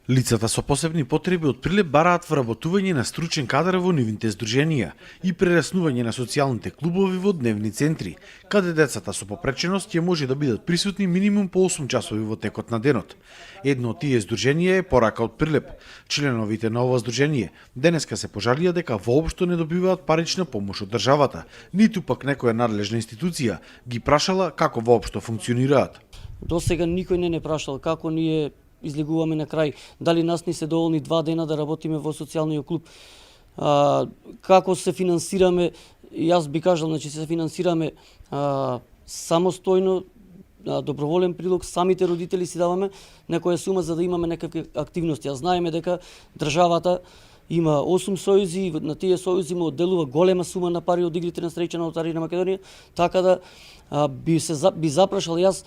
Лицата со посебни потреби од Прилеп бараат вработување на стручен кадар во нивните здруженија и прераснување на социјалните клубови во дневни центри, каде децата со попреченост ќе може да бидат присутни минимум по 8 часови во текот на денот. Едно од тие здруженија е Порака од Прилеп. Членовите на ова здружение денеска се пожалија дека воопшто не добиваат парична помош од државата, ниту пак некоја надлежна институција ги прашала како воопшто функционираат. До сега никој не прашал како ние излегуваме на крај, дали нас ни се доволни 2 дена да работиме во социјалниот клуб, како се финансираме. Јас би кажал, значи се финансираме самостојно, доброволен прилог, самите родители си даваме некоја сума за да имаме некакви активности. Знаеме дека државата има 8 сојузи, на тие сојузи му одделува голема сума на пари од игрите на среќа на Лотарија на Македонија, така да би запрашал јас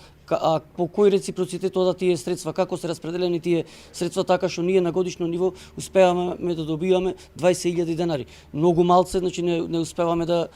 по кој реципроцитет одат тие средства, како се распределени тие средства, така што ние на годишно ниво успеваме да добиваме 20.000 денари. Многу малце, значи не успеваме да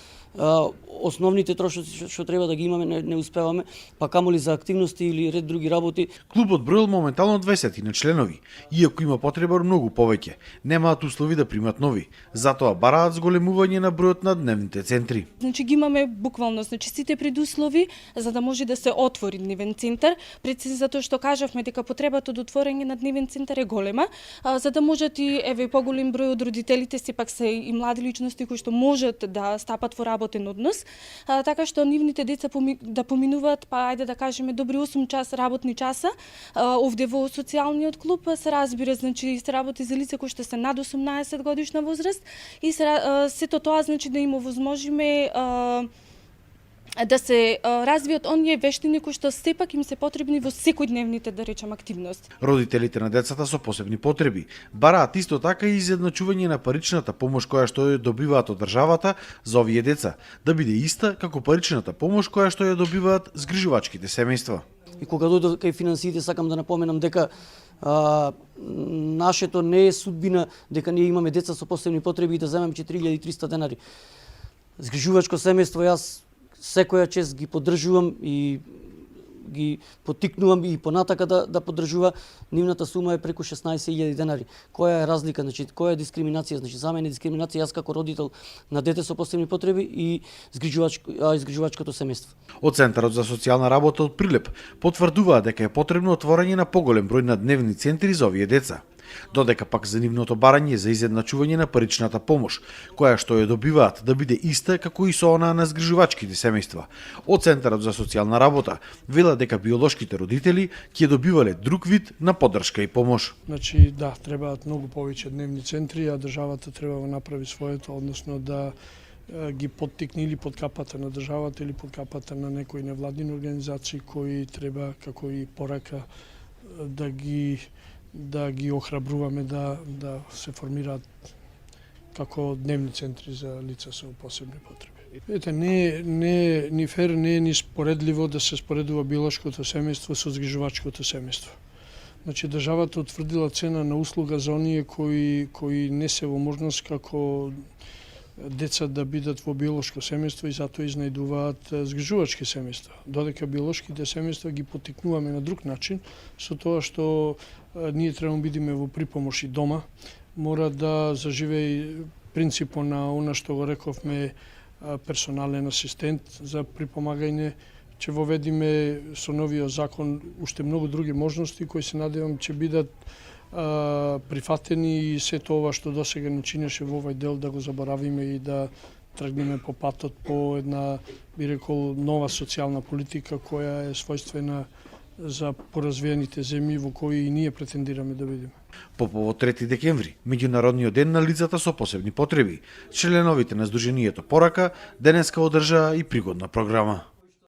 основните трошоци што треба да ги имаме не успеваме, па камоли за активности или ред други работи. Клубот броил моментално 20 на членови, иако има потреба многу повеќе. Немаат услови да примат нови, затоа бараат зголемување на бројот на дневните центри. Значи ги имаме буквално, значи сите предуслови за да може да се отвори дневен центар, прецизно затоа што кажавме дека потребата од отворање на дневен центар е голема, за да можат и поголем број од родителите сепак се и млади личности кои што можат да стапат во работен однос, така што нивните деца да поминуваат, па ајде да кажеме добри 8 работни часа овде во социјалниот клуб. Се разбира, значи се работи за лица кои што се над 18 годишна возраст и сето тоа значи да им овозможиме да се развијат оние вештини кои што сепак им се потребни во секојдневните, да речем, активности. Родителите на децата со посебни потреби бараат исто така и изедначување на паричната помош која што ја добиваат од државата за овие деца, да биде иста како паричната помош која што ја добиваат згрижувачките семејства. И кога дојдат кај финансиите, сакам да напоменам дека нашето не е судбина дека ние имаме деца со посебни потреби и да земеме 4300 денари. Згрижувачко семејство јас секоја чест ги поддржувам и ги поттикнувам и понатака да поддржува. Нивната сума е преку 16.000 денари. Која е разлика, значи која е дискриминација? Значи за мене дискриминација јас како родител на дете со посебни потреби и згрижувачкото семејство. Од Центарот за социјална работа од Прилеп потврдуваат дека е потребно отворање на поголем број на дневни центри за овие деца. Додека пак за нивното барање за изедначување на паричната помош, која што ја добиваат да биде иста како и со онаа на згрижувачките семејства. Од Центарот за социјална работа велат дека биолошките родители ќе добивале друг вид на поддршка и помош. Значи да, требаат многу повеќе дневни центри, а државата треба да направи своето, односно да ги поттикне или под капата на државата или под капата на некои невладини организации кои треба како и Порака да ги охрабруваме да се формираат како дневни центри за лица со посебни потреби. Ете, не е ни фер, не е ни споредливо да се споредува биолошкото семејство со згрижувачкото семејство. Значи, државата утврдила цена на услуга за оние кои не се во можност како деца да бидат во биолошко семејство и затоа изнајдуваат згрижувачки семејства. Додека биолошките семејства ги поттикнуваме на друг начин, со тоа што ние треба да бидеме во припомош и дома, мора да заживее принципот на она што го рековме персонален асистент за припомагање, ќе воведиме со новиот закон уште многу други можности кои се надевам ќе бидат прифатени и сето ова што досега не чинеше во овој дел да го заборавиме и да тргнеме по патот по една, би рекол, нова социјална политика која е својствена за поразвиените земји во кои и ние претендираме да бидеме. По повод 3 декември, меѓународниот ден на лицата со посебни потреби, членовите на Сдруженијето Порака денеска одржаа и пригодна програма.